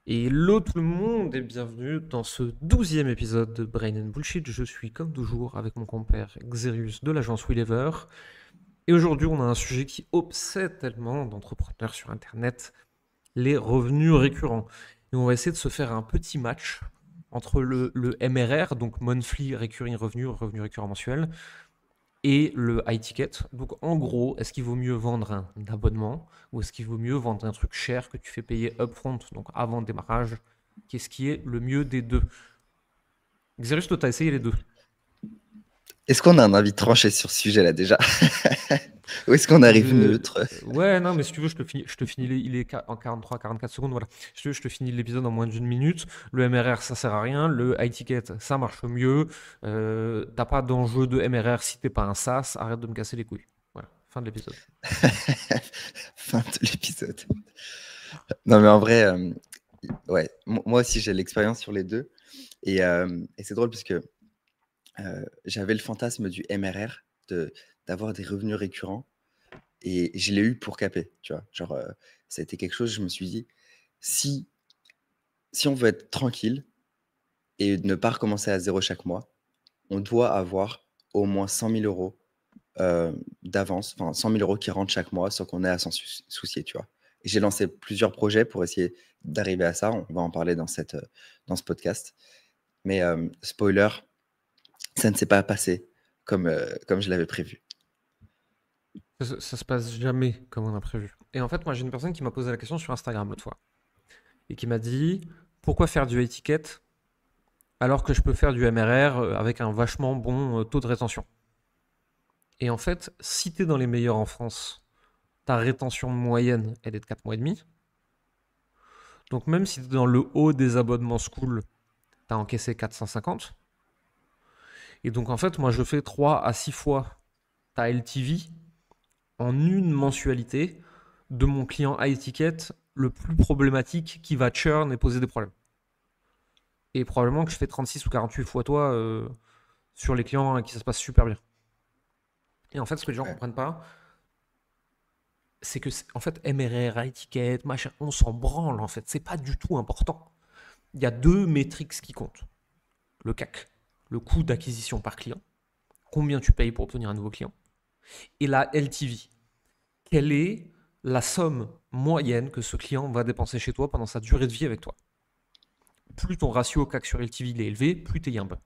Hello tout le monde et bienvenue dans ce 12e épisode de Brain and Bullshit. Je suis comme toujours avec mon compère Xerius de l'agence Willever. Et aujourd'hui on a un sujet qui obsède tellement d'entrepreneurs sur internet, les revenus récurrents. Et on va essayer de se faire un petit match entre le MRR, donc Monthly Recurring Revenue, revenu récurrent mensuel, et le high ticket. Donc en gros, est-ce qu'il vaut mieux vendre un abonnement ou est-ce qu'il vaut mieux vendre un truc cher que tu fais payer upfront, donc avant le démarrage? Qu'est-ce qui est le mieux des deux? Xerius, toi, t'as essayé les deux. Est-ce qu'on a un avis tranché sur ce sujet-là déjà? Ou est-ce qu'on arrive neutre? Ouais, non, mais si tu veux, je te finis il est en 43-44 secondes, voilà. Si tu veux, je te finis l'épisode en moins d'une minute. Le MRR, ça sert à rien. Le high ticket, ça marche mieux. T'as pas d'enjeu de MRR si t'es pas un SaaS. Arrête de me casser les couilles. Voilà, fin de l'épisode. Fin de l'épisode. Non, mais en vrai, ouais, moi aussi j'ai l'expérience sur les deux. Et c'est drôle parce que j'avais le fantasme du MRR, d'avoir des revenus récurrents. Et je l'ai eu pour caper, tu vois. Genre, ça a été quelque chose, je me suis dit, si, si on veut être tranquille et ne pas recommencer à zéro chaque mois, on doit avoir au moins 100 000 euros d'avance, enfin 100 000 euros qui rentrent chaque mois sans qu'on ait à s'en soucier, tu vois. Et j'ai lancé plusieurs projets pour essayer d'arriver à ça. On va en parler dans ce podcast. Mais spoiler, ça ne s'est pas passé comme je l'avais prévu. Ça se passe jamais comme on a prévu. Et en fait, moi, j'ai une personne qui m'a posé la question sur Instagram l'autre fois et qui m'a dit pourquoi faire du étiquette alors que je peux faire du MRR avec un vachement bon taux de rétention. Et en fait, si tu es dans les meilleurs en France, ta rétention moyenne, elle est de 4 mois et demi. Donc même si tu es dans le haut des abonnements school, tu as encaissé 450. Et donc en fait, moi, je fais 3 à 6 fois ta LTV en une mensualité de mon client à étiquette le plus problématique qui va churn et poser des problèmes. Et probablement que je fais 36 ou 48 fois toi sur les clients à qui ça se passe super bien. Et en fait, ce que les gens ne Ouais. comprennent pas, c'est que en fait, MRR, étiquette, machin, on s'en branle en fait. C'est pas du tout important. Il y a deux métriques qui comptent. Le CAC, le coût d'acquisition par client, combien tu payes pour obtenir un nouveau client, et la LTV. Quelle est la somme moyenne que ce client va dépenser chez toi pendant sa durée de vie avec toi? Plus ton ratio CAC sur LTV il est élevé, plus t'es yimbe.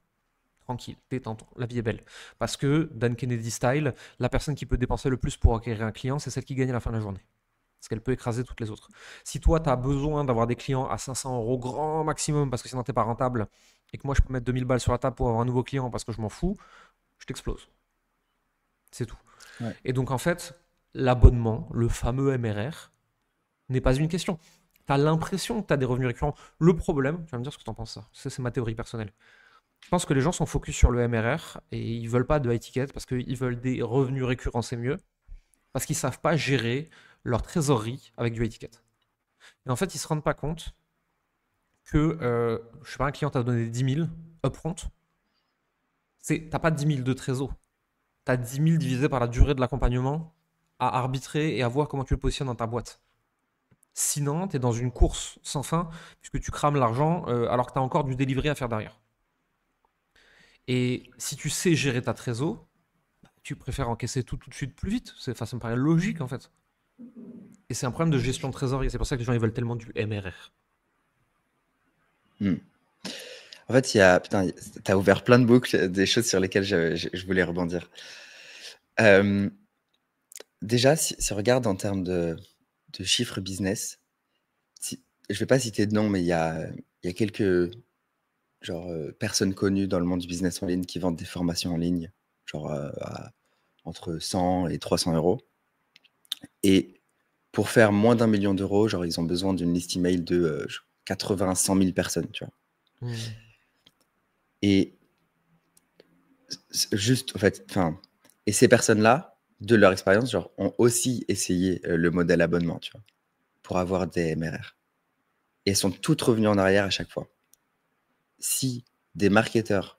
Tranquille, détends-toi, la vie est belle. Parce que, Dan Kennedy style, la personne qui peut dépenser le plus pour acquérir un client, c'est celle qui gagne à la fin de la journée. Parce qu'elle peut écraser toutes les autres. Si toi, tu as besoin d'avoir des clients à 500 euros grand maximum parce que sinon tu n'es pas rentable et que moi je peux mettre 2000 balles sur la table pour avoir un nouveau client parce que je m'en fous, je t'explose. C'est tout. Ouais. Et donc en fait, l'abonnement, le fameux MRR, n'est pas une question. Tu as l'impression que tu as des revenus récurrents. Le problème, tu vas me dire ce que tu en penses ça, c'est ma théorie personnelle. Je pense que les gens sont focus sur le MRR et ils veulent pas de high ticket parce qu'ils veulent des revenus récurrents, c'est mieux. Parce qu'ils savent pas gérer leur trésorerie avec du high ticket. Et en fait, ils se rendent pas compte que, je sais pas, un client t'a donné 10 000 upfront. T'as pas 10 000 de trésor. T'as 10 000 divisé par la durée de l'accompagnement à arbitrer et à voir comment tu le positionnes dans ta boîte. Sinon, tu es dans une course sans fin puisque tu crames l'argent alors que tu as encore du délivré à faire derrière. Et si tu sais gérer ta trésor, tu préfères encaisser tout de suite plus vite. Ça me paraît logique en fait. Et c'est un problème de gestion de trésorerie. C'est pour ça que les gens ils veulent tellement du MRR. Hmm. En fait, putain, t'as ouvert plein de boucles, des choses sur lesquelles je voulais rebondir. Euh, Déjà, si on regarde en termes de chiffres business, je vais pas citer de nom, mais il y a quelques personnes connues dans le monde du business en ligne qui vendent des formations en ligne, entre 100 et 300 euros. Et pour faire moins d'1 million d'euros, ils ont besoin d'une liste email de 80, 100 000 personnes, tu vois. Hmm. Et juste, en fait, enfin, et ces personnes-là, de leur expérience, ont aussi essayé le modèle abonnement, tu vois, pour avoir des MRR. Et elles sont toutes revenues en arrière à chaque fois. Si des marketeurs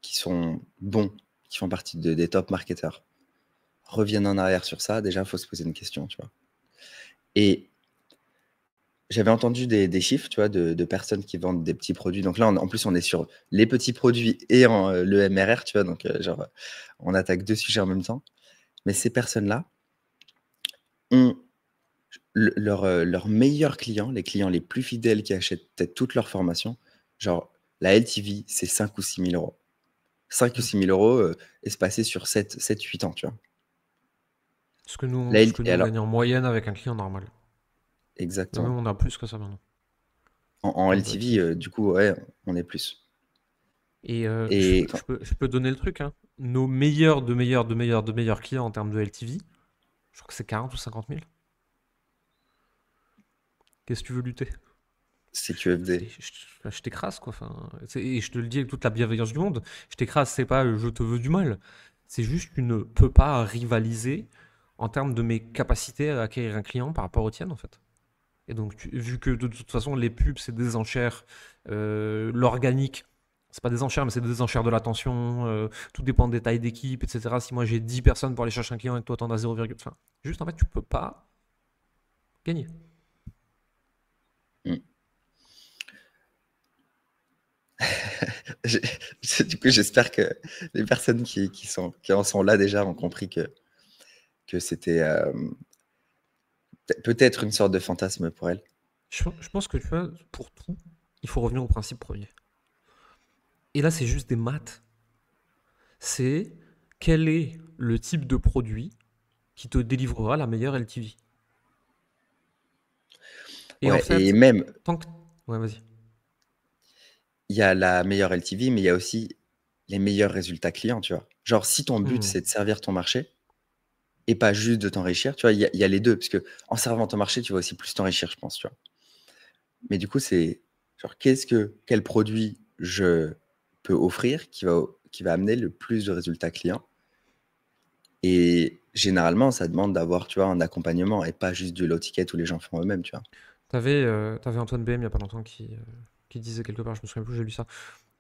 qui sont bons, qui font partie des top marketeurs, reviennent en arrière sur ça, déjà, il faut se poser une question, tu vois. Et j'avais entendu des chiffres, tu vois, de personnes qui vendent des petits produits. Donc là, en plus, on est sur les petits produits et le MRR, tu vois. Donc, genre, on attaque deux sujets en même temps. Mais ces personnes-là ont leurs meilleurs clients, les clients les plus fidèles qui achètent peut-être toute leur formation. Genre, la LTV, c'est 5 ou 6 000 euros. 5 ou Mm. 6 000 euros espacés sur 7-8 ans, tu vois. Ce que Et nous on alors, gagne en moyenne avec un client normal. Et même exactement. on a plus que ça maintenant, en En termes de LTV, LTV. du coup, ouais, on est plus. Et Et je peux donner le truc, hein. Nos meilleurs de meilleurs de meilleurs de meilleurs clients en termes de LTV, je crois que c'est 40 ou 50 000. Qu'est-ce que tu veux lutter? c'est QFD. Je t'écrase, quoi. Enfin, et je te le dis avec toute la bienveillance du monde. Je t'écrase, c'est pas je te veux du mal. C'est juste que tu ne peux pas rivaliser en termes de mes capacités à acquérir un client par rapport aux tiennes, en fait. Et donc, vu que de toute façon, les pubs, c'est des enchères, l'organique, c'est pas des enchères, mais c'est des enchères de l'attention, tout dépend des tailles d'équipe, etc. Si moi j'ai 10 personnes pour aller chercher un client et que toi t'en as 0, enfin, juste en fait, tu peux pas gagner. Mm. Du coup, j'espère que les personnes qui en sont là déjà ont compris que c'était peut-être une sorte de fantasme pour elles. Je pense que tu vois, pour tout, il faut revenir au principe premier. Et là, c'est juste des maths. C'est quel est le type de produit qui te délivrera la meilleure LTV. Et en Ouais, et fait, même, tant que. Ouais, vas-y. il y a la meilleure LTV, mais il y a aussi les meilleurs résultats clients, tu vois. Genre, si ton but, Hmm. c'est de servir ton marché et pas juste de t'enrichir, tu vois, il y a les deux, parce que en servant ton marché, tu vas aussi plus t'enrichir, je pense, tu vois. Mais du coup, c'est genre, quel produit je peux offrir qui va amener le plus de résultats clients. Et généralement, ça demande d'avoir, tu vois, un accompagnement et pas juste du low ticket où les gens font eux-mêmes, tu vois. T'avais Antoine BM il y a pas longtemps qui disait quelque part, je me souviens plus, j'ai lu ça.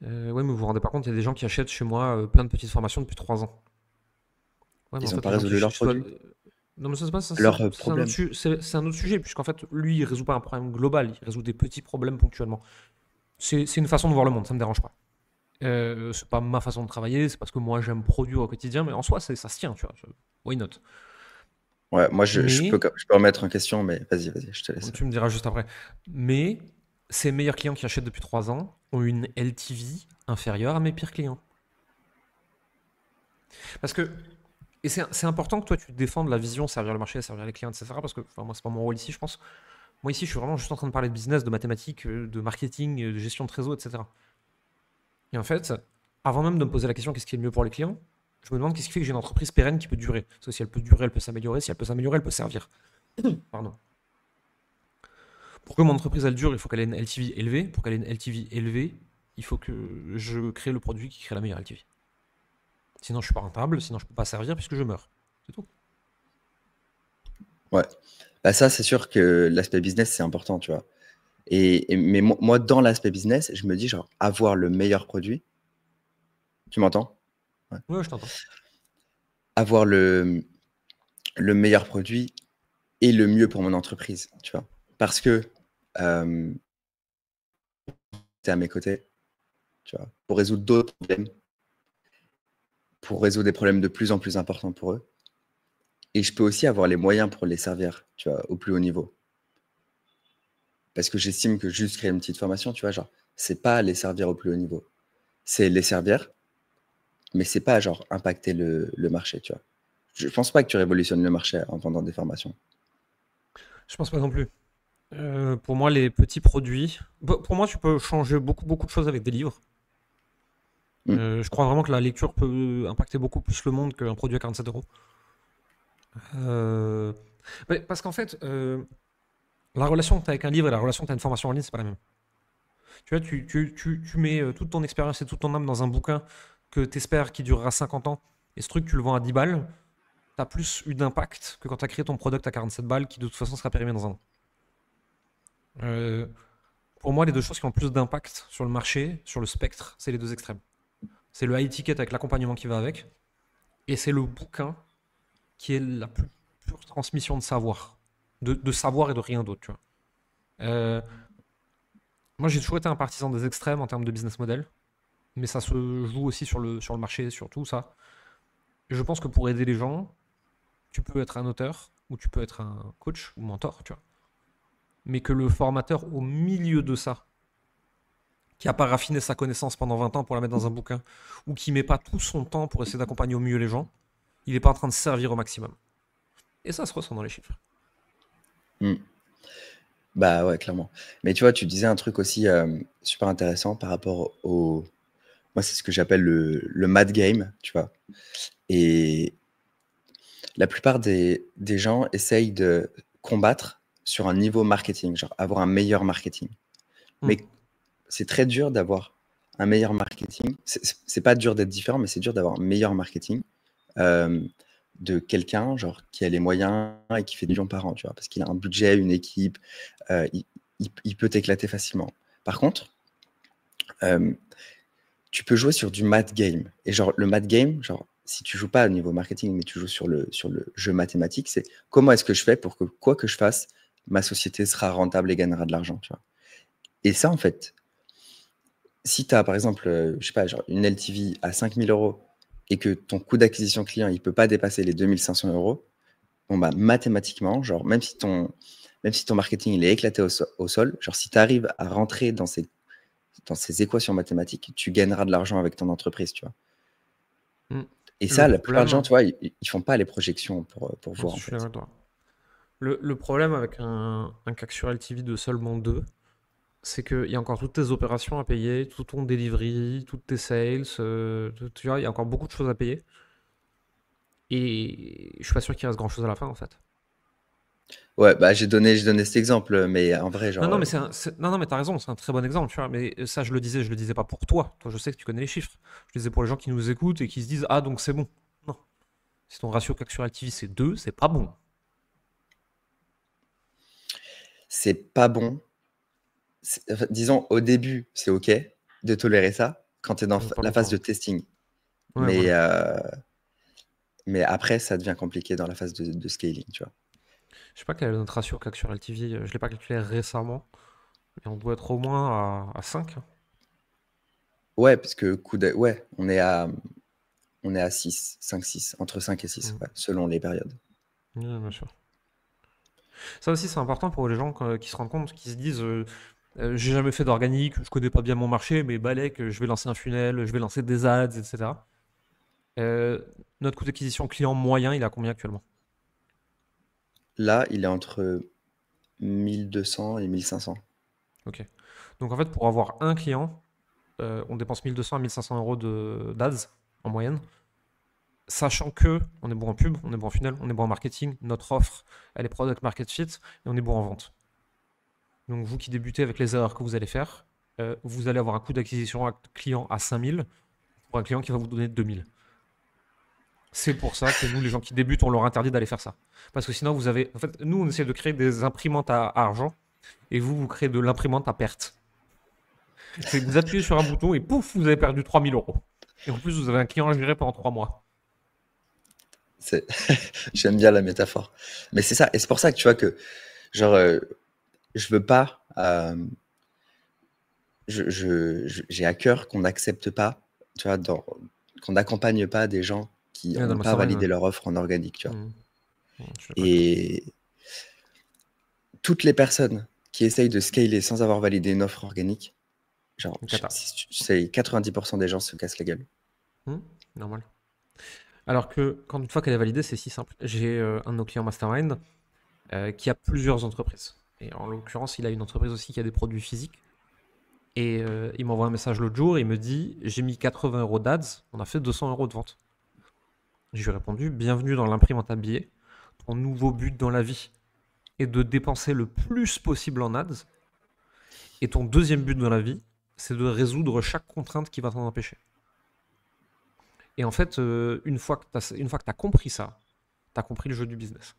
Ouais, mais vous vous rendez pas compte, il y a des gens qui achètent chez moi plein de petites formations depuis 3 ans. Ouais, mais en Ils n'ont fait, pas les gens qui résolu leurs soit. produits, Non, mais ça, c'est pas, ça, leurs c'est un autre, problèmes. c'est un autre sujet, puisqu'en fait, lui, il résout pas un problème global, il résout des petits problèmes ponctuellement. C'est une façon de voir le monde, ça me dérange pas. C'est pas ma façon de travailler, c'est parce que moi j'aime produire au quotidien, mais en soi, ça se tient, tu vois. Why not? Ouais, moi, Mais je peux remettre en question, mais vas-y, je te laisse. tu me diras juste après. Mais ces meilleurs clients qui achètent depuis 3 ans ont une LTV inférieure à mes pires clients. Parce que, et c'est important que toi tu défendes la vision, servir le marché, servir les clients, etc. Parce que enfin, moi, c'est pas mon rôle ici, je pense. Moi, ici, je suis vraiment juste en train de parler de business, de mathématiques, de marketing, de gestion de réseau, etc. Et en fait, avant même de me poser la question qu'est-ce qui est le mieux pour les clients, je me demande qu'est-ce qui fait que j'ai une entreprise pérenne qui peut durer. Parce que si elle peut durer, elle peut s'améliorer. Si elle peut s'améliorer, elle peut servir. Pardon. Pour que mon entreprise elle dure, il faut qu'elle ait une LTV élevée. Pour qu'elle ait une LTV élevée, il faut que je crée le produit qui crée la meilleure LTV. Sinon, je suis pas rentable, sinon je peux pas servir puisque je meurs. C'est tout. Ouais. Bah ça, c'est sûr que l'aspect business, c'est important, tu vois. Mais moi, dans l'aspect business, je me dis, genre, avoir le meilleur produit. Tu m'entends? Ouais. Ouais, je t'entends. Avoir le meilleur produit et le mieux pour mon entreprise, tu vois. Parce que tu es à mes côtés, tu vois, pour résoudre d'autres problèmes, pour résoudre des problèmes de plus en plus importants pour eux. Et je peux aussi avoir les moyens pour les servir, tu vois, au plus haut niveau. Parce que j'estime que juste créer une petite formation, tu vois, genre, c'est pas les servir au plus haut niveau. C'est les servir, mais c'est pas genre impacter le marché, tu vois. Je pense pas que tu révolutionnes le marché en vendant des formations. Je pense pas non plus. Pour moi, les petits produits. Pour moi, tu peux changer beaucoup, beaucoup de choses avec des livres. Mm. Je crois vraiment que la lecture peut impacter beaucoup plus le monde qu'un produit à 47 euros. Euh, parce qu'en fait, la relation que tu as avec un livre et la relation que tu as une formation en ligne, c'est pas la même. Tu vois, tu mets toute ton expérience et toute ton âme dans un bouquin que tu espères qui durera 50 ans, et ce truc, tu le vends à 10 balles, tu as plus eu d'impact que quand tu as créé ton product à 47 balles qui de toute façon sera périmé dans un an. Euh, pour moi, les deux choses qui ont le plus d'impact sur le marché, sur le spectre, c'est les deux extrêmes. C'est le high ticket avec l'accompagnement qui va avec, et c'est le bouquin qui est la plus pure transmission de savoir. De savoir et de rien d'autre, tu vois. Euh, Moi, j'ai toujours été un partisan des extrêmes en termes de business model, mais ça se joue aussi sur le marché, sur tout ça. Je pense que pour aider les gens, tu peux être un auteur ou tu peux être un coach ou mentor, tu vois. Mais que le formateur au milieu de ça, qui n'a pas raffiné sa connaissance pendant 20 ans pour la mettre dans un bouquin, ou qui met pas tout son temps pour essayer d'accompagner au mieux les gens, il n'est pas en train de servir au maximum. Et ça se ressent dans les chiffres. Hmm. Bah ouais, clairement. Mais tu vois, tu disais un truc aussi super intéressant par rapport au. Moi, c'est ce que j'appelle le mad game, tu vois. Et la plupart des gens essayent de combattre sur un niveau marketing, genre avoir un meilleur marketing. Hmm. Mais c'est très dur d'avoir un meilleur marketing. C'est pas dur d'être différent, mais c'est dur d'avoir un meilleur marketing euh, de quelqu'un genre qui a les moyens et qui fait des millions par an, tu vois, parce qu'il a un budget, une équipe, il peut t'éclater facilement. Par contre, euh, tu peux jouer sur du math game. Et genre, le math game, genre, si tu joues pas au niveau marketing, mais tu joues sur le jeu mathématique, c'est comment est-ce que je fais pour que quoi que je fasse, ma société sera rentable et gagnera de l'argent, tu vois. Et ça, en fait, si tu as, par exemple, je sais pas, genre une LTV à 5 000 € et que ton coût d'acquisition client, il peut pas dépasser les 2 500 €, bon, bah, mathématiquement, genre, même si ton marketing, il est éclaté au sol, genre, si tu arrives à rentrer dans ces équations mathématiques, tu gagneras de l'argent avec ton entreprise, tu vois. Hmm. Et Le ça, la plupart des gens, problème, tu vois, ils font pas les projections pour non, voir, je en suis d'accord fait. avec toi. Le problème avec un CAC sur LTV de seulement 2, c'est qu'il y a encore toutes tes opérations à payer, tout ton delivery, toutes tes sales, tu vois, il y a encore beaucoup de choses à payer. Et je suis pas sûr qu'il reste grand chose à la fin en fait. Ouais, bah, j'ai donné cet exemple, mais en vrai, Non, genre, non, mais non, non, mais t'as raison, c'est un très bon exemple, tu vois. Mais ça, je le disais pas pour toi. Toi, je sais que tu connais les chiffres. Je le disais pour les gens qui nous écoutent et qui se disent, ah, donc c'est bon. Non. Si ton ratio CAC sur LTV c'est 2, c'est pas bon. c'est pas bon. Enfin, disons, au début, c'est OK de tolérer ça quand tu es dans Pas la phase longtemps. de testing. Ouais, Mais, voilà. mais après, ça devient compliqué dans la phase de scaling, tu vois. Je sais pas quel est notre ratio CAC sur LTV. Je l'ai pas calculé récemment. Mais on doit être au moins à 5, hein. Ouais, parce que ouais, on est à 6, 5, 6, entre 5 et 6, Mm. ouais, selon les périodes. Ouais, bien sûr. Ça aussi, c'est important pour les gens qui se rendent compte, qui se disent j'ai jamais fait d'organique, je connais pas bien mon marché, mais balèque, je vais lancer un funnel, je vais lancer des ads, etc. Euh, Notre coût d'acquisition client moyen, il est à combien actuellement? Là, il est entre 1 200 et 1 500. Ok. Donc en fait, pour avoir un client, on dépense 1 200 à 1 500 € d'ads en moyenne, sachant que on est bon en pub, on est bon en funnel, on est bon en marketing, notre offre, elle est product market fit, et on est bon en vente. Donc vous qui débutez avec les erreurs que vous allez faire, vous allez avoir un coût d'acquisition client à 5 000 pour un client qui va vous donner 2 000. C'est pour ça que nous, les gens qui débutent, on leur interdit d'aller faire ça. Parce que sinon, vous avez. En fait, nous, on essaie de créer des imprimantes à argent et vous créez de l'imprimante à perte. C'est que vous appuyez sur un bouton et pouf, vous avez perdu 3 000 €. Et en plus, vous avez un client à gérer pendant 3 mois. C'est J'aime bien la métaphore. Mais c'est ça et c'est pour ça que tu vois que genre, je veux pas, j'ai à cœur qu'on n'accepte pas, tu vois, qu'on n'accompagne pas des gens qui Ouais, dans n'ont le pas mastermind, ouais. validé leur offre en organique, tu vois? Mhm. Je suis d'accord avec toi. Et toutes les personnes qui essayent de scaler sans avoir validé une offre organique, genre, Une cata. c'est 90% des gens se cassent la gueule. Normal. Alors que quand une fois qu'elle est validée, c'est si simple. J'ai un de nos clients mastermind qui a plusieurs entreprises. Et en l'occurrence, il a une entreprise aussi qui a des produits physiques. Et il m'envoie un message l'autre jour, il me dit j'ai mis 80 € d'ads, on a fait 200 € de vente. Je lui ai répondu bienvenue dans l'imprimante à billets. Ton nouveau but dans la vie est de dépenser le plus possible en ads. Et ton deuxième but dans la vie, c'est de résoudre chaque contrainte qui va t'en empêcher. Et en fait, une fois que tu as compris ça, tu as compris le jeu du business.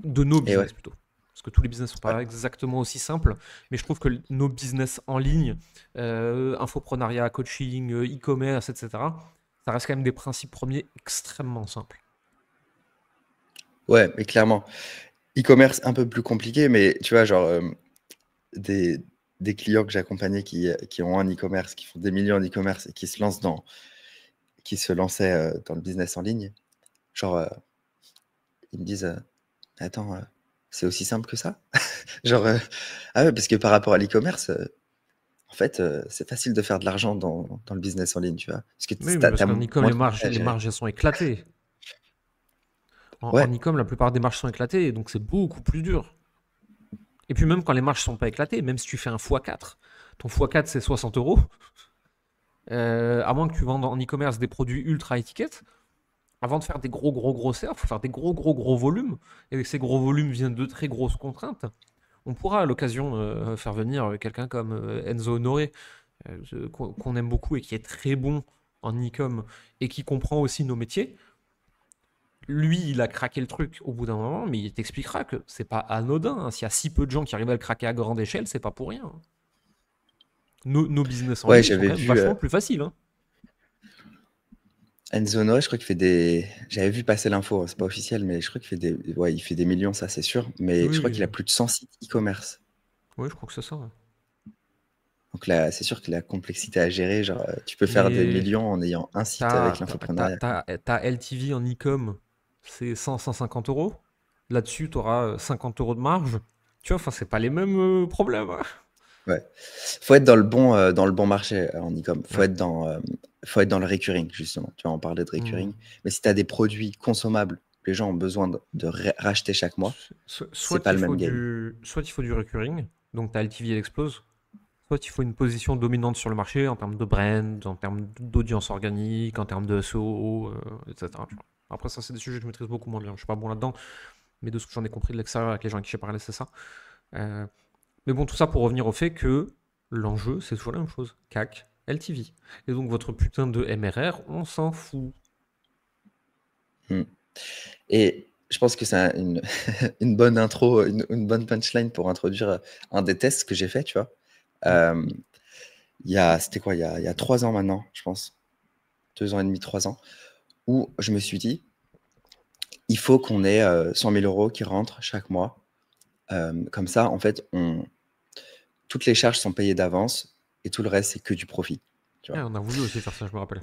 De nos Et ouais, business plutôt. Parce que tous les business ne sont ouais, pas exactement aussi simples, mais je trouve que nos business en ligne, infoprenariat, coaching, e-commerce, etc., ça reste quand même des principes premiers extrêmement simples. ouais, mais clairement. e-commerce un peu plus compliqué, mais tu vois, genre, des, des clients que j'accompagnais qui ont un e-commerce, qui font des millions en e-commerce et qui se lançaient dans le business en ligne, genre, ils me disent, attends, c'est aussi simple que ça? Genre, ah ouais, parce que par rapport à l'e-commerce, en fait, c'est facile de faire de l'argent dans le business en ligne, tu vois. Parce que Oui, tu mais parce as qu'en e-com, moins de frais à les gérer. marges, elles sont éclatées. En Ouais, e-com, la plupart des marges sont éclatées, et donc c'est beaucoup plus dur. Et puis même quand les marges sont pas éclatées, même si tu fais un x4, ton x4 c'est 60 euros, à moins que tu vendes en e-commerce des produits ultra étiquettes, avant de faire des gros serfs, il faut faire des gros volumes. Et ces gros volumes viennent de très grosses contraintes. On pourra à l'occasion faire venir quelqu'un comme Enzo Honoré, qu'on aime beaucoup et qui est très bon en e-com et qui comprend aussi nos métiers. Lui, il a craqué le truc au bout d'un moment, mais il t'expliquera que c'est pas anodin, hein. S'il y a si peu de gens qui arrivent à le craquer à grande échelle, c'est pas pour rien, hein. Nos business en ouais, ligne, ils sont j'avais quand même vu vachement plus faciles, hein. Enzo Noé, je crois qu'il fait des. J'avais vu passer l'info, c'est pas officiel, mais je crois qu'il fait des. Ouais, il fait des millions, ça c'est sûr. Mais je crois Oui, qu'il a plus de 100 sites e-commerce. oui, je crois que c'est ça, ouais. Donc là, c'est sûr que la complexité à gérer, genre, tu peux faire des Mais millions en ayant un site avec l'infoprenariat. t'as LTV en e-com, c'est 100-150 euros. Là-dessus, tu auras 50 euros de marge. Tu vois, enfin, c'est pas les mêmes problèmes, hein. Ouais. Faut être dans le bon marché en e-com. Ouais. Faut être dans le recurring, justement. Tu vois, on parlait de Hmm. recurring. Mais si tu as des produits consommables que les gens ont besoin de racheter chaque mois, c'est pas le même game. Soit il faut du recurring, donc ta LTV elle explose, soit il faut une position dominante sur le marché en termes de brand, en termes d'audience organique, en termes de SEO, etc. Tu vois. Après, ça, c'est des sujets que je maîtrise beaucoup moins bien. Je suis pas bon là-dedans, mais de ce que j'en ai compris de l'extérieur avec les gens avec qui j'ai parlé, c'est ça. Euh, mais bon, tout ça pour revenir au fait que l'enjeu, c'est toujours la même chose. CAC, LTV. Et donc, votre putain de MRR, on s'en fout. Hmm. Et je pense que c'est une bonne intro, une bonne punchline pour introduire un des tests que j'ai fait, tu vois. Mm. C'était quoi, il y a 3 ans maintenant, je pense. 2 ans et demi, 3 ans, où je me suis dit, il faut qu'on ait 100 000 euros qui rentrent chaque mois. Comme ça, en fait, toutes les charges sont payées d'avance et tout le reste, c'est que du profit. Tu Ouais, vois. on a voulu aussi faire ça, je me rappelle.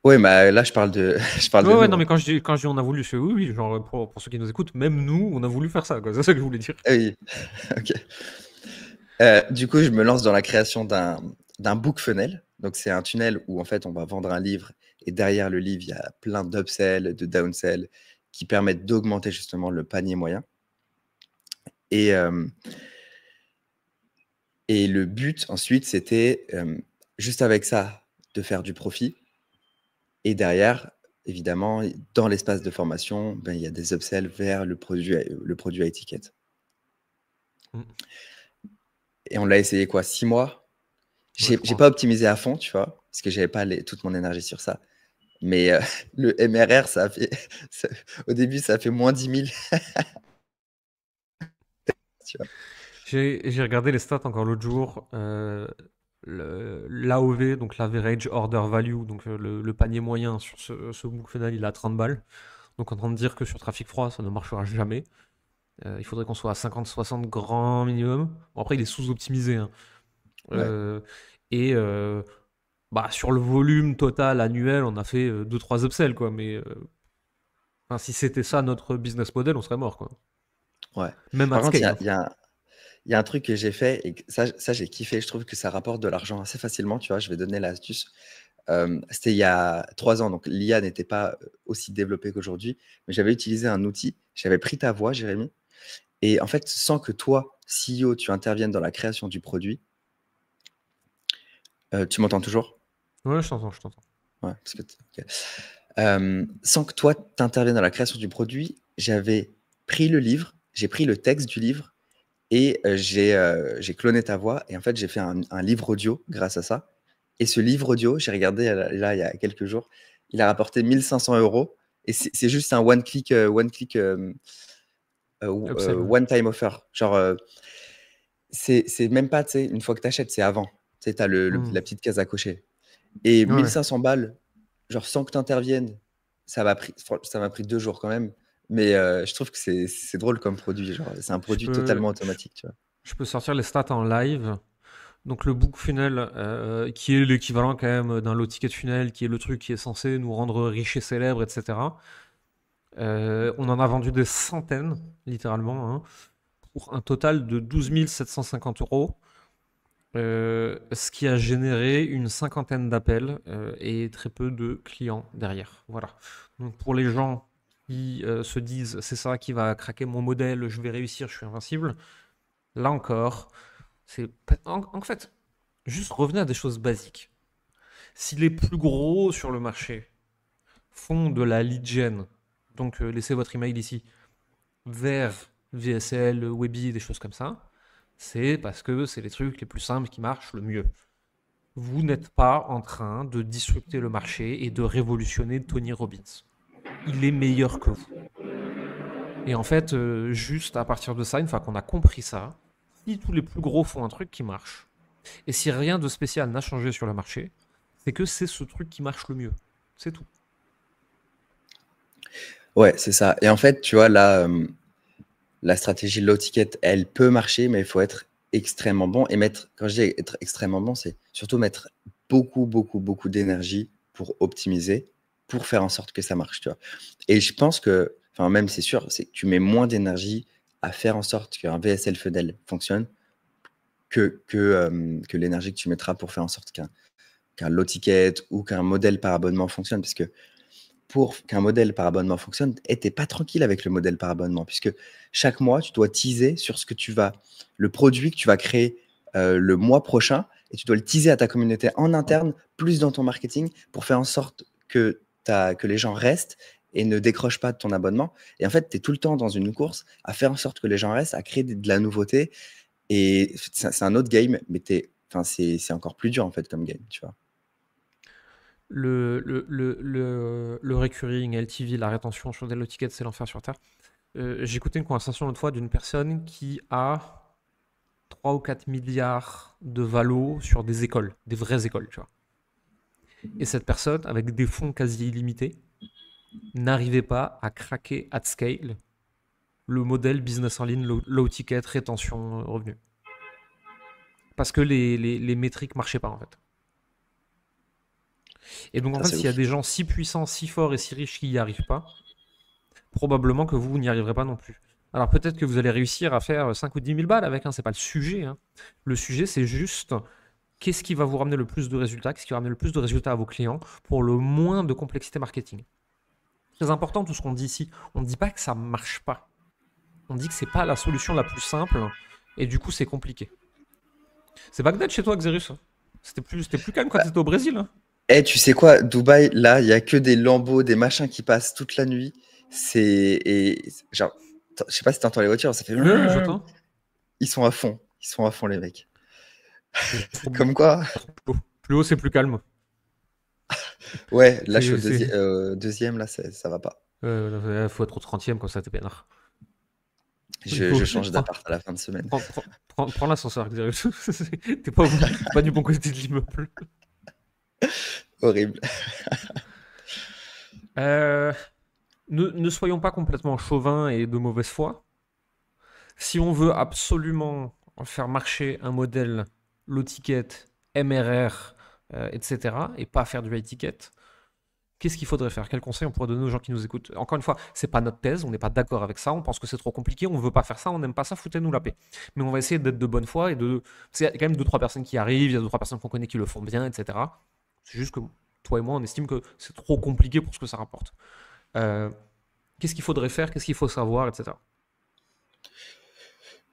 Oui, mais là, je parle de, je parle Ouais, de ouais, nous, non, hein. mais quand je dis on a voulu, c'est oui, oui, genre pour ceux qui nous écoutent, même nous, on a voulu faire ça, quoi. C'est ça que je voulais dire. Ah oui, ok. Du coup, je me lance dans la création d'un book funnel. Donc, c'est un tunnel où, en fait, on va vendre un livre et derrière le livre, il y a plein d'upsell, de downsell qui permettent d'augmenter justement le panier moyen. Et, euh, et le but, ensuite, c'était juste avec ça, de faire du profit. Et derrière, évidemment, dans l'espace de formation, ben, il y a des upsells vers le produit à étiquette. Mm. Et on l'a essayé quoi, 6 mois? Ouais, je J'ai crois. pas optimisé à fond, tu vois, parce que j'avais pas toute mon énergie sur ça. Mais le MRR, ça a fait, au début, ça a fait moins 10 000, tu vois. J'ai regardé les stats encore l'autre jour. L'AOV, donc l'Average Order Value, donc le panier moyen sur ce book final, il est à 30 balles. Donc en train de dire que sur trafic froid, ça ne marchera jamais. Il faudrait qu'on soit à 50-60 grand minimum. Bon, après, il est sous-optimisé, hein. Ouais. Euh, et bah, sur le volume total annuel, on a fait 2-3 upsells, quoi. Mais enfin, si c'était ça notre business model, on serait mort, quoi. Ouais. Même Par at contre, scale, hein. il y a un truc que j'ai fait et ça j'ai kiffé. Je trouve que ça rapporte de l'argent assez facilement, tu vois. Je vais donner l'astuce. C'était il y a 3 ans, donc l'IA n'était pas aussi développée qu'aujourd'hui, mais j'avais utilisé un outil. J'avais pris ta voix, Jérémy, et en fait, sans que toi, CEO, tu interviennes dans la création du produit, tu m'entends toujours? Ouais, je t'entends, je t'entends. Ouais, parce que ok. Sans que toi, tu interviennes dans la création du produit, j'avais pris le livre, j'ai pris le texte du livre et j'ai cloné ta voix. Et en fait, j'ai fait un livre audio grâce à ça. Et ce livre audio, j'ai regardé là il y a quelques jours, il a rapporté 1500 euros. Et c'est juste un Upsell. one time offer. Genre, c'est même pas, tu sais, une fois que tu achètes, c'est avant. Tu sais, tu as Hmm. la petite case à cocher. Et Ouais. 1500 balles, genre sans que tu interviennes, ça m'a pris 2 jours quand même. Mais je trouve que c'est drôle comme produit. Genre, c'est un Je produit peux, totalement je, automatique, tu vois. je peux sortir les stats en live. Donc le book funnel, qui est l'équivalent quand même d'un low ticket funnel, qui est le truc qui est censé nous rendre riches et célèbres, etc. On en a vendu des centaines, littéralement, hein, pour un total de 12 750 euros. Ce qui a généré une cinquantaine d'appels et très peu de clients derrière. Voilà. Donc pour les gens qui se disent c'est ça qui va craquer mon modèle, je vais réussir, je suis invincible. Là encore, en fait, juste revenez à des choses basiques. Si les plus gros sur le marché font de la lead gen, donc laissez votre email ici, vers VSL, Webi, des choses comme ça, c'est parce que c'est les trucs les plus simples qui marchent le mieux. Vous n'êtes pas en train de disrupter le marché et de révolutionner Tony Robbins. Il est meilleur que vous. Et en fait, juste à partir de ça, une fois qu'on a compris ça, si tous les plus gros font un truc qui marche, et si rien de spécial n'a changé sur le marché, c'est que c'est ce truc qui marche le mieux. C'est tout. Ouais, c'est ça. Et en fait, tu vois, là, la stratégie low ticket, elle peut marcher, mais il faut être extrêmement bon. Et mettre, quand je dis être extrêmement bon, c'est surtout mettre beaucoup, beaucoup, beaucoup d'énergie pour optimiser, pour faire en sorte que ça marche, tu vois. Et je pense que, enfin, même c'est sûr, c'est que tu mets moins d'énergie à faire en sorte qu'un VSL Fedel fonctionne que l'énergie que tu mettras pour faire en sorte qu'un low ticket ou qu'un modèle par abonnement fonctionne. Parce que pour qu'un modèle par abonnement fonctionne, t'es pas tranquille avec le modèle par abonnement, puisque chaque mois, tu dois teaser sur le produit que tu vas créer le mois prochain, et tu dois le teaser à ta communauté en interne, plus dans ton marketing, pour faire en sorte que les gens restent et ne décrochent pas de ton abonnement. Et en fait, tu es tout le temps dans une course à faire en sorte que les gens restent, à créer de la nouveauté. Et c'est un autre game, mais c'est encore plus dur en fait comme game, tu vois. Le recurring, LTV, la rétention sur des low tickets, c'est l'enfer sur Terre. J'ai écouté une conversation l'autre fois d'une personne qui a 3 ou 4 milliards de valo sur des écoles, des vraies écoles, tu vois. Et cette personne, avec des fonds quasi illimités, n'arrivait pas à craquer at scale le modèle business en ligne, low ticket, rétention, revenu. Parce que les métriques marchaient pas, en fait. Et donc, en Ça, fait, c'est s'il y a ouf. des gens si puissants, si forts et si riches qui n'y arrivent pas, probablement que vous n'y arriverez pas non plus. Alors, peut-être que vous allez réussir à faire 5 ou 10 000 balles avec, hein, c'est pas le sujet. Hein. Le sujet, c'est juste qu'est-ce qui va vous ramener le plus de résultats, qu'est-ce qui va ramener le plus de résultats à vos clients pour le moins de complexité marketing. Très important tout ce qu'on dit ici. On ne dit pas que ça marche pas. On dit que c'est pas la solution la plus simple et du coup c'est compliqué. C'est Bagdad chez toi, Xerus. C'était plus calme quand tu étais au Brésil. Hein. Eh, tu sais quoi, Dubaï, là, il y a que des lambeaux, des machins qui passent toute la nuit. Genre, je sais pas si t'entends les voitures, ça fait. Oui, j'entends. Ils sont à fond, les mecs. C'est juste trop Comme quoi, haut. Plus haut, c'est plus calme. ouais, là, je suis au C'est, deuxième, là, ça va pas. faut être au 30e comme ça, t'es peinard. Il Je, faut je change prends, d'appart à la fin de semaine. prends l'ascenseur, Xerus. T'es pas du bon côté de l'immeuble. Horrible. Euh, ne soyons pas complètement chauvins et de mauvaise foi. Si on veut absolument faire marcher un modèle low ticket, MRR, etc., et pas faire du high ticket, qu'est-ce qu'il faudrait faire? Quel conseil on pourrait donner aux gens qui nous écoutent? Encore une fois, c'est pas notre thèse, on n'est pas d'accord avec ça, on pense que c'est trop compliqué, on veut pas faire ça, on n'aime pas ça, foutez-nous la paix. Mais on va essayer d'être de bonne foi et de. Il y a quand même 2-3 personnes qui arrivent, il y a 2-3 personnes qu'on connaît qui le font bien, etc. C'est juste que toi et moi, on estime que c'est trop compliqué pour ce que ça rapporte. Euh, Qu'est-ce qu'il faudrait faire? Qu'est-ce qu'il faut savoir, etc.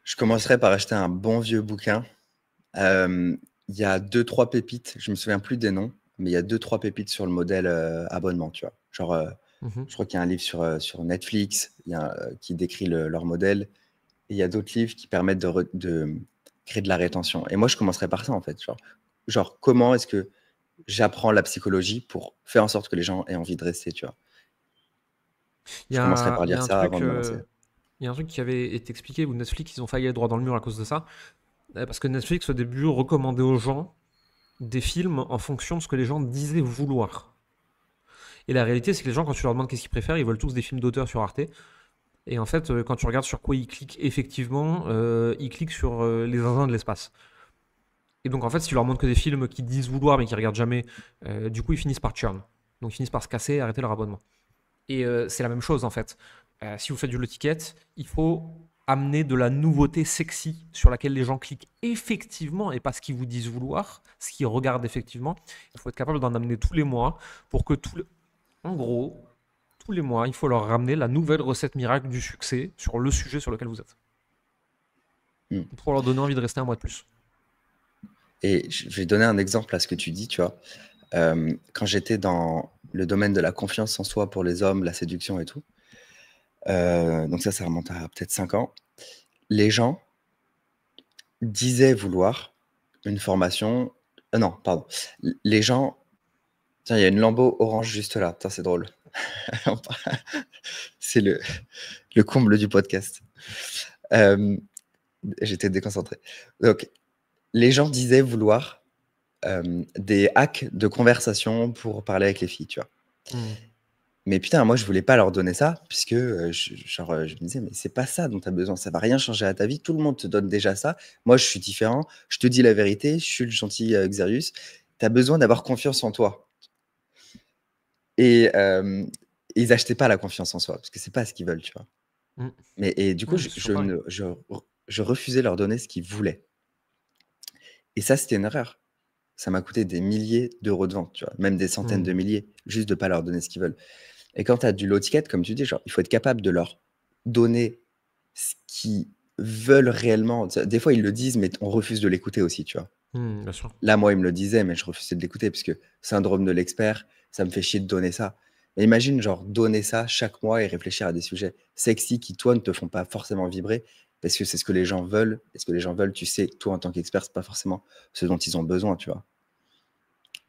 Je commencerai par acheter un bon vieux bouquin. Il y a 2-3 pépites, je me souviens plus des noms, mais il y a 2-3 pépites sur le modèle abonnement, tu vois. Genre, Mhm. je crois qu'il y a un livre sur Netflix qui décrit leur modèle, et il y a d'autres livres qui permettent de créer de la rétention. Et moi, je commencerai par ça, en fait. Genre comment est-ce que j'apprends la psychologie pour faire en sorte que les gens aient envie de rester, tu vois. Il y Je commencerai a, par il y a lire un ça avant truc. de me lancer. Il y a un truc qui avait été expliqué où Netflix, ils ont failli aller droit dans le mur à cause de ça. Parce que Netflix, au début, recommandait aux gens des films en fonction de ce que les gens disaient vouloir. Et la réalité, c'est que les gens, quand tu leur demandes qu'est-ce qu'ils préfèrent, ils veulent tous des films d'auteur sur Arte. Et en fait, quand tu regardes sur quoi ils cliquent effectivement, ils cliquent sur les zinzins de l'espace. Et donc en fait, si tu leur montres que des films qui disent vouloir mais qui regardent jamais, du coup ils finissent par churn. Donc ils finissent par se casser et arrêter leur abonnement. Et c'est la même chose en fait. Si vous faites du low ticket, il faut amener de la nouveauté sexy sur laquelle les gens cliquent effectivement et pas ce qu'ils vous disent vouloir, ce qu'ils regardent effectivement. Il faut être capable d'en amener tous les mois pour que en gros, tous les mois, il faut leur ramener la nouvelle recette miracle du succès sur le sujet sur lequel vous êtes. Mm. Pour leur donner envie de rester un mois de plus. Et je vais donner un exemple à ce que tu dis, tu vois. Quand j'étais dans le domaine de la confiance en soi pour les hommes, la séduction et tout, donc ça remonte à peut-être 5 ans, les gens disaient vouloir une formation. Non, pardon. Les gens. Tiens, il y a une lambeau orange juste là. Putain, c'est drôle. C'est le comble du podcast. J'étais déconcentré. Donc, les gens disaient vouloir des hacks de conversation pour parler avec les filles, tu vois. Hmm. Mais putain, moi, je voulais pas leur donner ça, puisque je me disais, mais c'est pas ça dont tu as besoin, ça va rien changer à ta vie, tout le monde te donne déjà ça. Moi, je suis différent, je te dis la vérité, je suis le gentil Xerius, tu as besoin d'avoir confiance en toi. Et ils achetaient pas la confiance en soi, parce que c'est pas ce qu'ils veulent, tu vois. Hmm. Et du coup, Ouais, c'est toujours pareil. je refusais leur donner ce qu'ils voulaient. Et ça, c'était une erreur. Ça m'a coûté des milliers d'euros de vente, tu vois, même des centaines Hmm. de milliers, juste de pas leur donner ce qu'ils veulent. Et quand tu as du low ticket, comme tu dis, genre, il faut être capable de leur donner ce qu'ils veulent réellement. Des fois, ils le disent, mais on refuse de l'écouter aussi, tu vois. Bien sûr. Là, moi, ils me le disaient, mais je refusais de l'écouter parce que syndrome de l'expert, ça me fait chier de donner ça. Mais imagine, genre, donner ça chaque mois et réfléchir à des sujets sexy qui, toi, ne te font pas forcément vibrer parce que c'est ce que les gens veulent. Et ce que les gens veulent, tu sais, toi, en tant qu'expert, c'est pas forcément ce dont ils ont besoin, tu vois.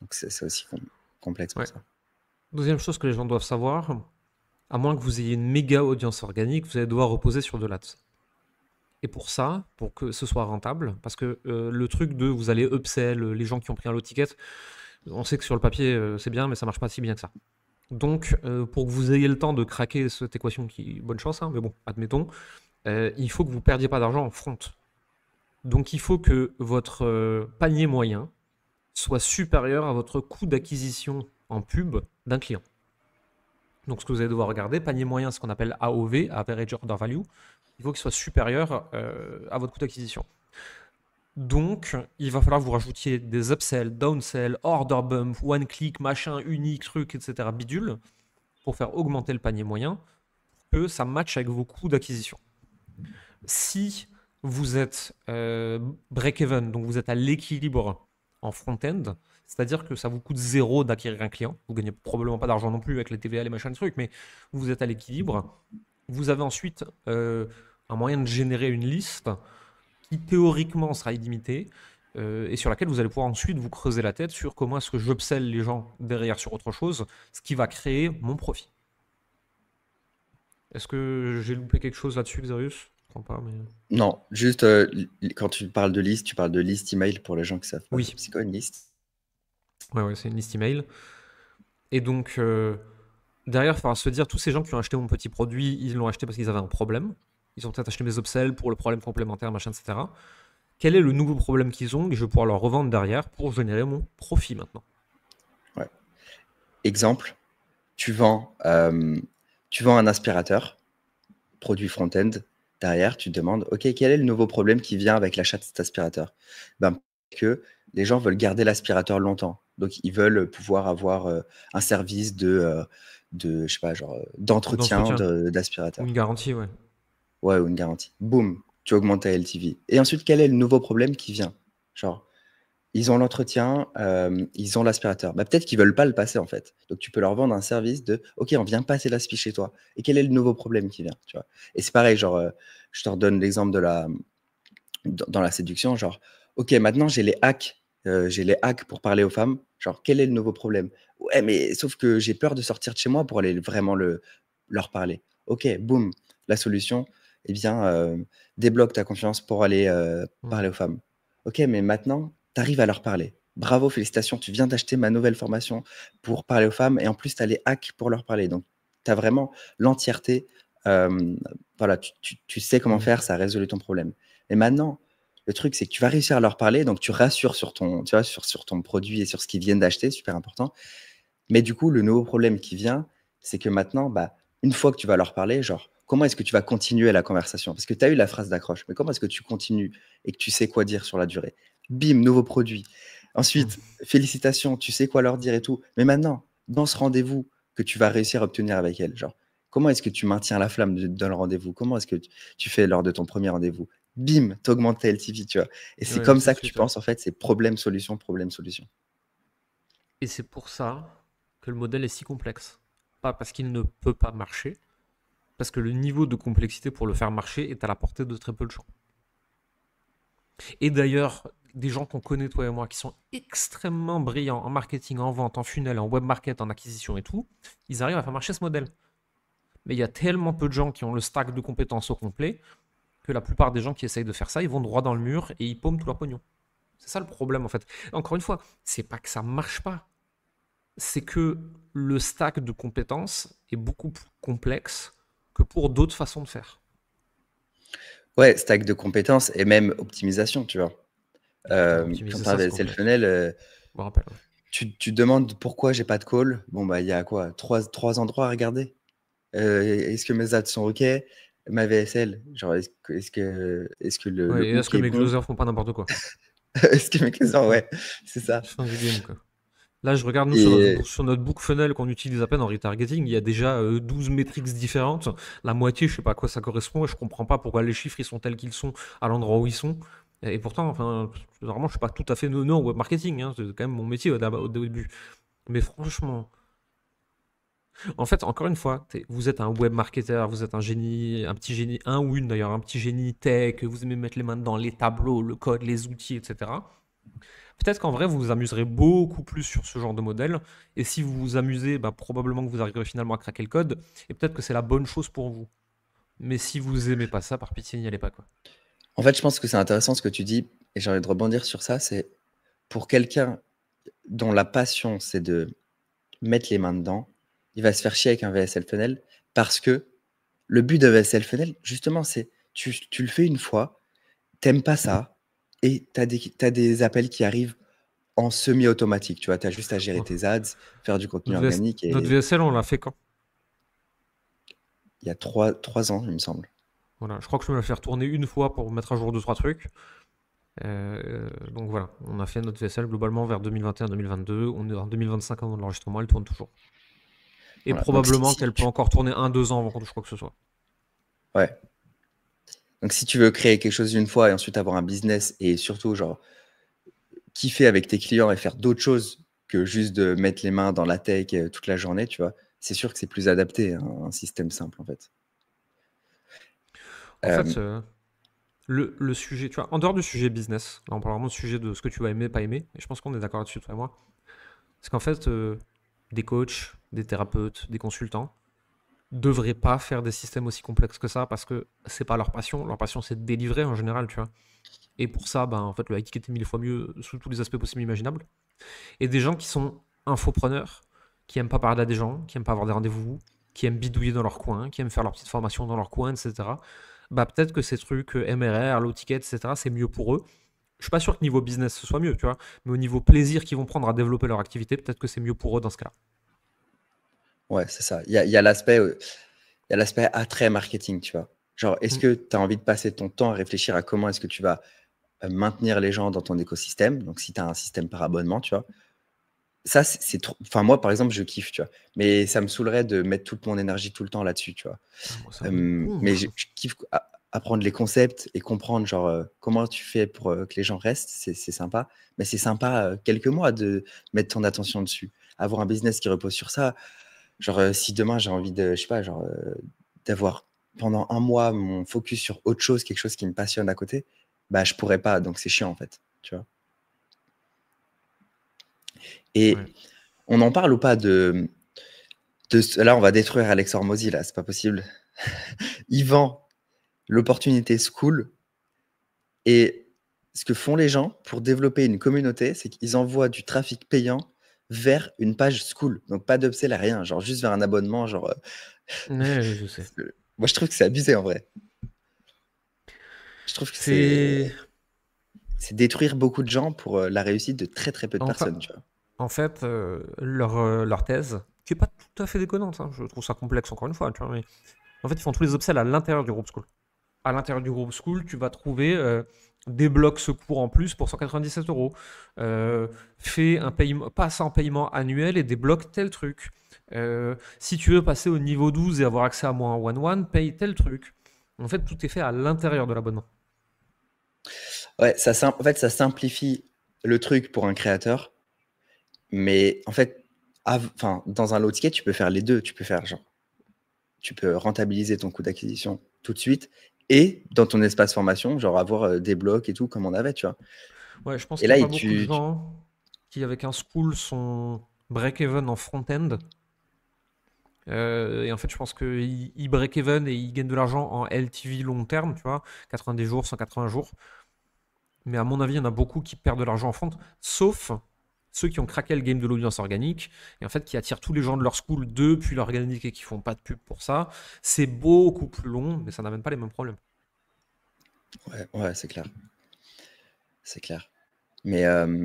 Donc, c'est aussi complexe pour Ouais. ça. Deuxième chose que les gens doivent savoir, à moins que vous ayez une méga audience organique, vous allez devoir reposer sur de l'ads. Et pour ça, pour que ce soit rentable, parce que le truc de vous allez upsell les gens qui ont pris un lot ticket, on sait que sur le papier c'est bien, mais ça marche pas si bien que ça. Donc pour que vous ayez le temps de craquer cette équation qui, bonne chance, hein, mais bon, admettons, il faut que vous perdiez pas d'argent en front. Donc il faut que votre panier moyen soit supérieur à votre coût d'acquisition en pub d'un client. Donc ce que vous allez devoir regarder, panier moyen, ce qu'on appelle AOV, Average Order Value, il faut qu'il soit supérieur à votre coût d'acquisition. Donc, il va falloir que vous rajoutiez des upsells, downsells, order bump, one click, machin, unique, truc, etc. bidule, pour faire augmenter le panier moyen, que ça matche avec vos coûts d'acquisition. Si vous êtes break-even, donc vous êtes à l'équilibre en front-end, c'est-à-dire que ça vous coûte zéro d'acquérir un client, vous gagnez probablement pas d'argent non plus avec les TVA, les machins, les trucs, mais vous êtes à l'équilibre. Vous avez ensuite un moyen de générer une liste qui théoriquement sera illimitée et sur laquelle vous allez pouvoir ensuite vous creuser la tête sur comment est-ce que j'upsell les gens derrière sur autre chose, ce qui va créer mon profit. Est-ce que j'ai loupé quelque chose là-dessus, Xerius? Je crois pas, mais... Non, juste quand tu parles de liste, tu parles de liste email pour les gens qui savent pas. Oui, C'est quoi une liste? ouais, c'est une liste email. Et donc, derrière, il faudra se dire, tous ces gens qui ont acheté mon petit produit, ils l'ont acheté parce qu'ils avaient un problème. Ils ont peut-être acheté mes upsells pour le problème complémentaire, machin, etc. Quel est le nouveau problème qu'ils ont et je vais pouvoir leur revendre derrière pour générer mon profit maintenant. Ouais. Exemple, tu vends un aspirateur, produit front-end. Derrière, tu te demandes, OK, quel est le nouveau problème qui vient avec l'achat de cet aspirateur? Ben, que les gens veulent garder l'aspirateur longtemps. Donc, ils veulent pouvoir avoir un service je sais pas, genre, d'entretien D'entretien ou d'aspirateur. une garantie, ouais. Ouais, ou une garantie. Boum, tu augmentes ta LTV. Et ensuite, quel est le nouveau problème qui vient? Genre, ils ont l'entretien, ils ont l'aspirateur. Bah, peut-être qu'ils veulent pas le passer, en fait. Donc, tu peux leur vendre un service de: «OK, on vient passer l'aspi chez toi» et quel est le nouveau problème qui vient, tu vois? Et c'est pareil, genre, je te redonne l'exemple dans la séduction, genre: «OK, maintenant j'ai les hacks pour parler aux femmes». Genre, quel est le nouveau problème? «Ouais, mais sauf que j'ai peur de sortir de chez moi pour aller vraiment leur parler». OK, boum, la solution, eh bien, débloque ta confiance pour aller, Mm. parler aux femmes. OK, mais maintenant, tu arrives à leur parler. Bravo, félicitations, tu viens d'acheter ma nouvelle formation pour parler aux femmes et en plus, tu as les hacks pour leur parler. Donc, tu as vraiment l'entièreté, euh, voilà, tu sais comment Mm. faire, ça a résolu ton problème. Et maintenant, le truc, c'est que tu vas réussir à leur parler, donc tu rassures sur ton, tu vois, sur ton produit et sur ce qu'ils viennent d'acheter, super important. Mais du coup, le nouveau problème qui vient, c'est que maintenant, bah, une fois que tu vas leur parler, genre, comment est-ce que tu vas continuer la conversation? Parce que tu as eu la phrase d'accroche, mais comment est-ce que tu continues et que tu sais quoi dire sur la durée? Bim, nouveau produit. Mm. Ensuite, félicitations, tu sais quoi leur dire et tout. Mais maintenant, dans ce rendez-vous que tu vas réussir à obtenir avec elle, genre, comment est-ce que tu maintiens la flamme dans le rendez-vous? Comment est-ce que tu fais lors de ton premier rendez-vous? Bim, t'augmentes ta LTV, tu vois. Et c'est Ouais, comme tout de ça que tu suite, ouais. penses, en fait, c'est problème-solution, problème-solution. Et c'est pour ça que le modèle est si complexe. Pas parce qu'il ne peut pas marcher, parce que le niveau de complexité pour le faire marcher est à la portée de très peu de gens. Et d'ailleurs, des gens qu'on connaît, toi et moi, qui sont extrêmement brillants en marketing, en vente, en funnel, en web market, en acquisition et tout, ils arrivent à faire marcher ce modèle. Mais il y a tellement peu de gens qui ont le stack de compétences au complet que la plupart des gens qui essayent de faire ça, ils vont droit dans le mur et ils paument tout leur pognon. C'est ça le problème en fait. Encore une fois, c'est pas que ça marche pas, c'est que le stack de compétences est beaucoup plus complexe que pour d'autres façons de faire. Ouais, stack de compétences et même optimisation, tu vois. Ouais, Quand optimiser tu as un ça, c'est VSL complexe. Funnel, Je me rappelle. Ouais. tu te demandes pourquoi j'ai pas de call. Bon, bah, il y a quoi? Trois endroits à regarder. Est-ce que mes ads sont OK? Ma VSL, genre, est-ce que le Ouais, et est-ce hook que est mes bon? closers font pas n'importe quoi? Est-ce que mes clients, Ouais, ouais, c'est ça. fin du game quoi. Là, je regarde nous Et sur notre book funnel qu'on utilise à peine en retargeting, il y a déjà 12 métriques différentes. La moitié, je sais pas à quoi ça correspond et je comprends pas pourquoi les chiffres ils sont tels qu'ils sont à l'endroit où ils sont. Et pourtant, enfin, vraiment, je suis pas tout à fait nono en web marketing, hein, c'est quand même mon métier au début. Mais franchement, en fait, encore une fois, vous êtes un web marketer, vous êtes un génie, un petit génie, un ou une d'ailleurs, un petit génie tech, vous aimez mettre les mains dans les tableaux, le code, les outils, etc. Peut-être qu'en vrai, vous vous amuserez beaucoup plus sur ce genre de modèle. Et si vous vous amusez, bah, probablement que vous arriverez finalement à craquer le code. Et peut-être que c'est la bonne chose pour vous. Mais si vous aimez pas ça, par pitié, n'y allez pas, quoi. en fait, je pense que c'est intéressant ce que tu dis et j'ai envie de rebondir sur ça. C'est pour quelqu'un dont la passion, c'est de mettre les mains dedans, il va se faire chier avec un VSL Funnel parce que le but de VSL Funnel, justement, c'est tu le fais une fois, t'aimes pas ça et t'as des appels qui arrivent en semi-automatique. Tu vois, tu as juste à gérer Ouais. tes ads, faire du contenu organique Notre et VSL, on l'a fait quand? il y a 3 ans, il me semble. Voilà. Je crois que je me l'ai fait retourner une fois pour mettre à jour deux, trois trucs. Donc voilà, on a fait notre VSL globalement vers 2021-2022. On est en 2025 avant l'enregistrement, elle tourne toujours. Et Voilà. Donc, probablement qu'elle peut encore tourner un, deux ans avant qu'on touche quoi que ce soit. ouais. Donc, si tu veux créer quelque chose d'une fois et ensuite avoir un business et surtout, genre, kiffer avec tes clients et faire d'autres choses que juste de mettre les mains dans la tech toute la journée, tu vois, c'est sûr que c'est plus adapté à un système simple, en fait. En Euh, fait, le sujet, tu vois, en dehors du sujet business, là on parle vraiment du sujet de ce que tu vas aimer, pas aimer, et je pense qu'on est d'accord là-dessus, toi et moi, c'est qu'en fait, des coachs, des thérapeutes, des consultants devraient pas faire des systèmes aussi complexes que ça parce que c'est pas leur passion c'est de délivrer en général, tu vois. Et pour ça, ben, en fait, le high ticket est mille fois mieux sous tous les aspects possibles et imaginables. Et des gens qui sont infopreneurs, qui aiment pas parler à des gens, qui aiment pas avoir des rendez-vous, qui aiment bidouiller dans leur coin, qui aiment faire leur petite formation dans leur coin, etc. Bah peut-être que ces trucs MRR, low ticket, etc. c'est mieux pour eux. Je suis pas sûr que niveau business ce soit mieux, tu vois, mais au niveau plaisir qu'ils vont prendre à développer leur activité, peut-être que c'est mieux pour eux dans ce cas-là. ouais, c'est ça. Il y a l'aspect attrait marketing, tu vois. Genre, est-ce Mm. que tu as envie de passer ton temps à réfléchir à comment est-ce que tu vas maintenir les gens dans ton écosystème? Donc, si tu as un système par abonnement, tu vois. Ça, c'est trop. Enfin, moi, par exemple, je kiffe, tu vois. Mais ça me saoulerait de mettre toute mon énergie tout le temps là-dessus, tu vois. Ah, moi, ça me Mais gonfle. je kiffe apprendre les concepts et comprendre, genre, comment tu fais pour que les gens restent. C'est sympa. Mais c'est sympa, quelques mois de mettre ton attention dessus. Avoir un business qui repose sur ça. Genre, si demain j'ai envie de, je sais pas, genre, d'avoir pendant un mois mon focus sur autre chose, quelque chose qui me passionne à côté, bah, je pourrais pas. Donc, c'est chiant, en fait, tu vois. Ouais. Et on en parle ou pas là, on va détruire Alex Hormozy, là, c'est pas possible. Il vend l'opportunité school et ce que font les gens pour développer une communauté, c'est qu'ils envoient du trafic payant vers une page school. Donc pas d'upsell à rien, genre juste vers un abonnement, genre Ouais, je sais. Moi, je trouve que c'est abusé en vrai. Je trouve que C'est. c'est détruire beaucoup de gens pour la réussite de très très peu de Enfin, personnes, tu vois. en fait, leur thèse, qui est pas tout à fait déconnante, hein, je trouve ça complexe encore une fois, tu vois, mais en fait, ils font tous les upsells à l'intérieur du groupe school. À l'intérieur du groupe school, tu vas trouver des blocs secours en plus pour 197 euros. Fais un paiement, passe en paiement annuel et débloque tel truc. Si tu veux passer au niveau 12 et avoir accès à moi en one-one, paye tel truc. En fait, tout est fait à l'intérieur de l'abonnement. Ouais, en fait, ça simplifie le truc pour un créateur, mais en fait, enfin, dans un low ticket, tu peux faire les deux. Tu peux faire genre, tu peux rentabiliser ton coût d'acquisition tout de suite et dans ton espace formation, genre avoir des blocs et tout comme on avait, tu vois. Ouais, je pense Et qu'il n'y là, a pas beaucoup de gens qui, avec un school, sont break-even en front-end. Et en fait, je pense qu'ils break-even et ils gagnent de l'argent en LTV long terme, tu vois, 90 jours, 180 jours. Mais à mon avis, il y en a beaucoup qui perdent de l'argent en front, sauf ceux qui ont craqué le game de l'audience organique et en fait qui attirent tous les gens de leur school depuis l'organique et qui font pas de pub pour ça. C'est beaucoup plus long, mais ça n'amène pas les mêmes problèmes. ouais, ouais, c'est clair. C'est clair. Mais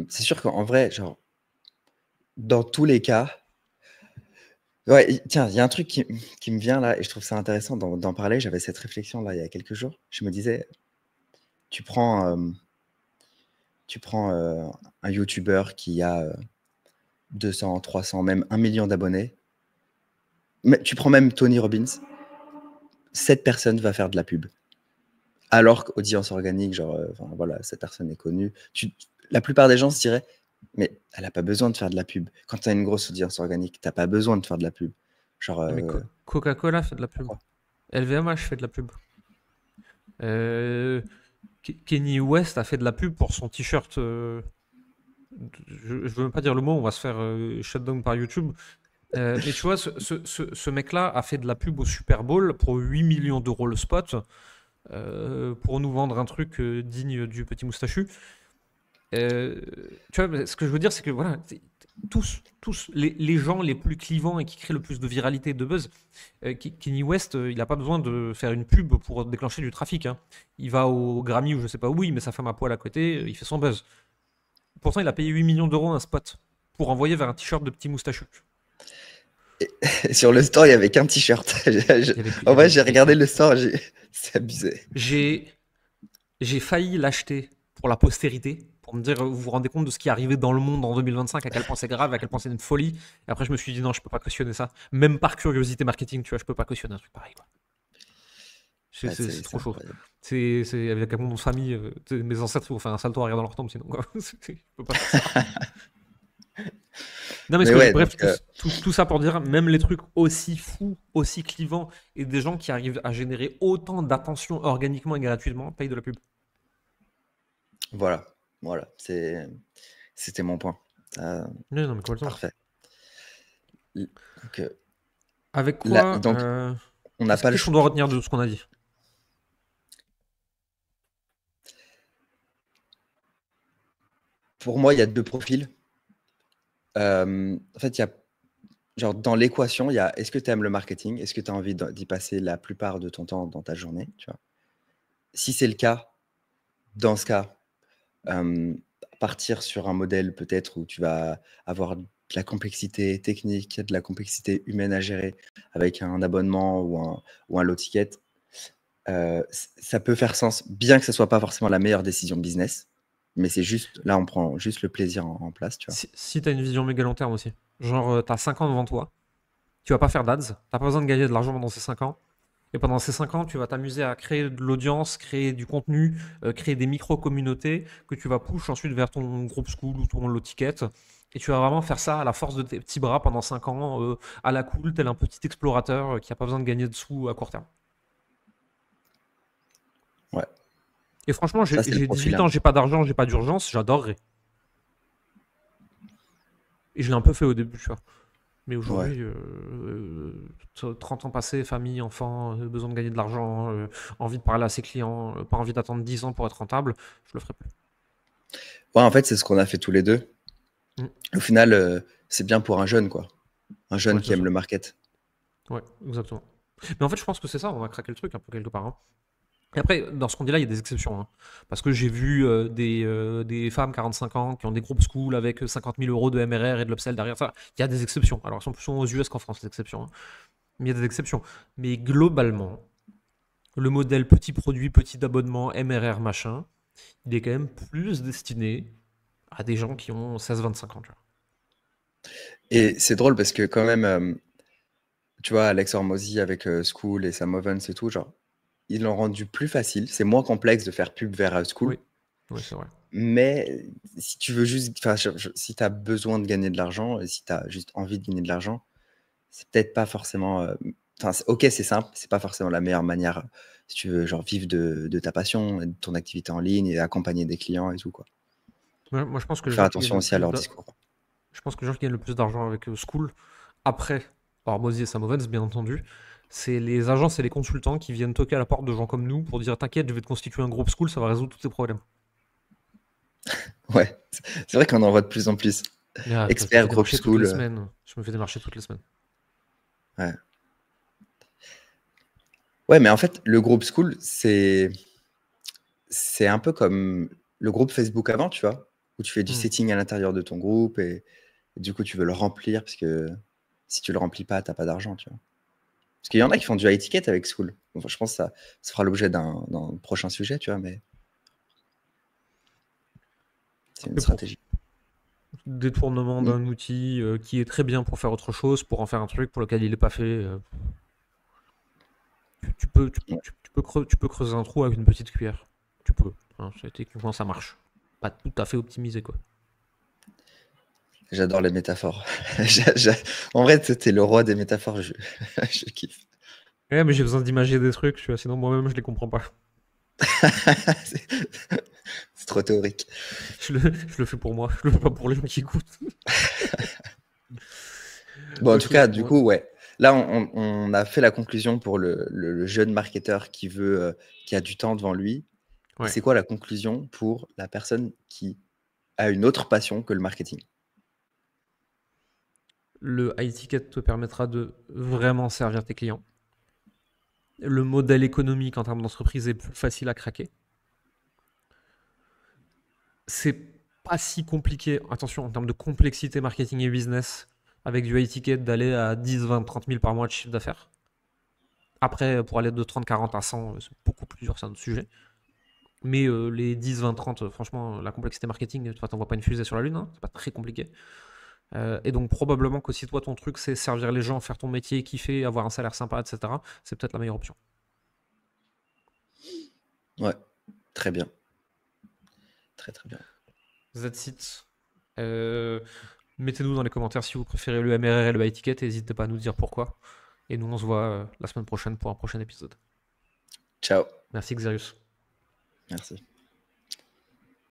c'est sûr qu'en vrai, genre, dans tous les cas, ouais, tiens, il y a un truc qui me vient là et je trouve ça intéressant d'en parler. J'avais cette réflexion là il y a quelques jours. Je me disais, tu prends, un YouTuber qui a 200, 300, même 1 million d'abonnés. Mais tu prends même Tony Robbins, cette personne va faire de la pub. Alors qu'audience organique, genre, enfin, voilà, cette personne est connue. La plupart des gens se diraient, mais elle n'a pas besoin de faire de la pub. Quand tu as une grosse audience organique, tu n'as pas besoin de faire de la pub. Genre, Mais Coca-Cola fait de la pub. pourquoi? LVMH fait de la pub. Euh, Kenny West a fait de la pub pour son t-shirt. Je veux même pas dire le mot, on va se faire shutdown par YouTube. Mais tu vois, ce mec-là a fait de la pub au Super Bowl pour 8 millions d'euros le spot, pour nous vendre un truc digne du petit moustachu. Euh, Tu vois, ce que je veux dire, c'est que voilà, tous les gens les plus clivants et qui créent le plus de viralité et de buzz, Kanye West, il n'a pas besoin de faire une pub pour déclencher du trafic, hein. Il va au Grammy ou je sais pas où, il met sa femme à poil à côté, il fait son buzz. Pourtant, il a payé 8 millions d'euros un spot pour envoyer vers un t-shirt de petit moustachu. Sur le store, il y avait qu'un t-shirt. En vrai, j'ai regardé le store, c'est abusé. J'ai j'ai failli l'acheter pour la postérité, pour me dire, vous vous rendez compte de ce qui est arrivé dans le monde en 2025, à quel point c'est grave, à quel point c'est une folie. Et après, je me suis dit, non, je peux pas cautionner ça. Même par curiosité marketing, tu vois, je peux pas cautionner un truc pareil, quoi. Ouais, C'est c'est trop chaud. incroyable. C'est avec mon famille, mes ancêtres, ils vont faire un salto arrière dans leur tombe, sinon, quoi. Je peux pas faire ça. Non, mais Mais ouais, bref, donc, tout ça pour dire, même les trucs aussi fous, aussi clivants, et des gens qui arrivent à générer autant d'attention organiquement et gratuitement, payent de la pub. voilà. Voilà. C'était mon point. Non, non, mais complètement. Parfait. Donc, Avec quoi donc, on n'a pas le qu'est-ce qu'on choix. doit retenir de ce qu'on a dit? Pour moi, il y a deux profils. En fait, il y a, genre, dans l'équation, il y a est-ce que tu aimes le marketing? Est-ce que tu as envie d'y passer la plupart de ton temps dans ta journée? Tu vois? Si c'est le cas, dans ce cas, partir sur un modèle peut-être où tu vas avoir de la complexité technique, de la complexité humaine à gérer avec un abonnement ou un low ticket, ça peut faire sens, bien que ce soit pas forcément la meilleure décision business. Mais c'est juste, là, on prend juste le plaisir en place, tu vois. Si t'as une vision méga long terme aussi. Genre, t'as 5 ans devant toi, tu vas pas faire d'ads, t'as pas besoin de gagner de l'argent pendant ces 5 ans. Et pendant ces 5 ans, tu vas t'amuser à créer de l'audience, créer du contenu, créer des micro-communautés que tu vas push ensuite vers ton groupe school ou ton low ticket. Et tu vas vraiment faire ça à la force de tes petits bras pendant 5 ans, à la cool, tel un petit explorateur qui a pas besoin de gagner de sous à court terme. Ouais, Et franchement, ça, c'est le j'ai profil 18 ans, 1. j'ai pas d'argent, j'ai pas d'urgence, j'adorerais. Et je l'ai un peu fait au début, tu vois. Mais Ouais. aujourd'hui, 30 ans passés, famille, enfant, besoin de gagner de l'argent, envie de parler à ses clients, pas envie d'attendre 10 ans pour être rentable, je le ferai plus. Ouais, en fait, c'est ce qu'on a fait tous les deux. Mm. Au final, c'est bien pour un jeune, quoi. Un jeune Ouais, qui c'est aime ça. le market. Ouais, exactement. Mais en fait, je pense que c'est ça, on va craquer le truc un peu quelque part, hein. Et après, dans ce qu'on dit là, il y a des exceptions, hein. Parce que j'ai vu des femmes 45 ans qui ont des groupes school avec 50 000 euros de MRR et de l'upsell derrière ça. Il y a des exceptions. Alors, elles sont plus souvent aux US qu'en France, les exceptions, hein. Mais il y a des exceptions. Mais globalement, le modèle petit produit, petit abonnement, MRR, machin, il est quand même plus destiné à des gens qui ont 16-25 ans, tu vois. Et c'est drôle parce que quand même, tu vois, Alex Hormozy avec School et Sam Ovens et tout, genre, ils l'ont rendu plus facile. C'est moins complexe de faire pub vers School. Oui, oui, c'est vrai. Mais si tu veux juste, enfin, si tu as besoin de gagner de l'argent et si tu as juste envie de gagner de l'argent, c'est peut-être pas forcément. Enfin, ok, c'est simple, c'est pas forcément la meilleure manière si tu veux, genre, vivre de ta passion et de ton activité en ligne et accompagner des clients et tout, quoi. Moi, je pense que Faut les faire gens qui gagnent attention le aussi à plus leur d'a- discours. je pense que les gens qui gagnent le plus d'argent avec School, après Hormozy et Samovens, bien entendu, c'est les agences et les consultants qui viennent toquer à la porte de gens comme nous pour dire t'inquiète, je vais te constituer un groupe School, ça va résoudre tous tes problèmes. Ouais, c'est vrai qu'on en voit de plus en plus. Ah, je me Expert, fais groupe démarcher toutes les school. semaines. Je me fais démarcher toutes les semaines. Ouais. Ouais, mais en fait, le groupe school, c'est un peu comme le groupe Facebook avant, tu vois, où tu fais du Hmm. setting à l'intérieur de ton groupe et du coup, tu veux le remplir parce que si tu le remplis pas, t'as pas d'argent, tu vois. Parce qu'il y en a qui font du high ticket avec School. Enfin, je pense que ça fera l'objet d'un prochain sujet, tu vois, mais c'est une Et pour stratégie. détournement Mm. d'un outil qui est très bien pour faire autre chose, pour en faire un truc pour lequel il n'est pas fait, Ouais. tu peux creuser un trou avec une petite cuillère. Tu peux, hein, techniquement ça marche. Pas tout à fait optimisé, quoi. J'adore les métaphores. En vrai, t'es le roi des métaphores, je kiffe. Ouais, mais j'ai besoin d'imager des trucs, tu vois, sinon moi-même je les comprends pas. C'est c'est trop théorique. Je le fais pour moi, je le fais pas pour les gens qui écoutent. Bon, en tout Ok, cas, du bon, coup, ouais. Là, on a fait la conclusion pour le jeune marketeur qui veut, qui a du temps devant lui. Et ouais. c'est quoi la conclusion pour la personne qui a une autre passion que le marketing? Le high ticket te permettra de vraiment servir tes clients. Le modèle économique en termes d'entreprise est plus facile à craquer. C'est pas si compliqué, attention, en termes de complexité marketing et business, avec du high ticket d'aller à 10, 20, 30 000 par mois de chiffre d'affaires. Après, pour aller de 30, 40 à 100, c'est beaucoup plus dur, c'est un autre sujet. Mais les 10, 20, 30, franchement, la complexité marketing, tu t'envoies pas une fusée sur la Lune, hein, c'est pas très compliqué. Et donc, probablement que si toi, ton truc, c'est servir les gens, faire ton métier, kiffer, avoir un salaire sympa, etc., c'est peut-être la meilleure option. Ouais, très bien. Très, très bien. That's it. Mettez-nous dans les commentaires si vous préférez le MRR et le high ticket, et n'hésitez pas à nous dire pourquoi. Et nous, on se voit la semaine prochaine pour un prochain épisode. Ciao. Merci Xerius. Merci.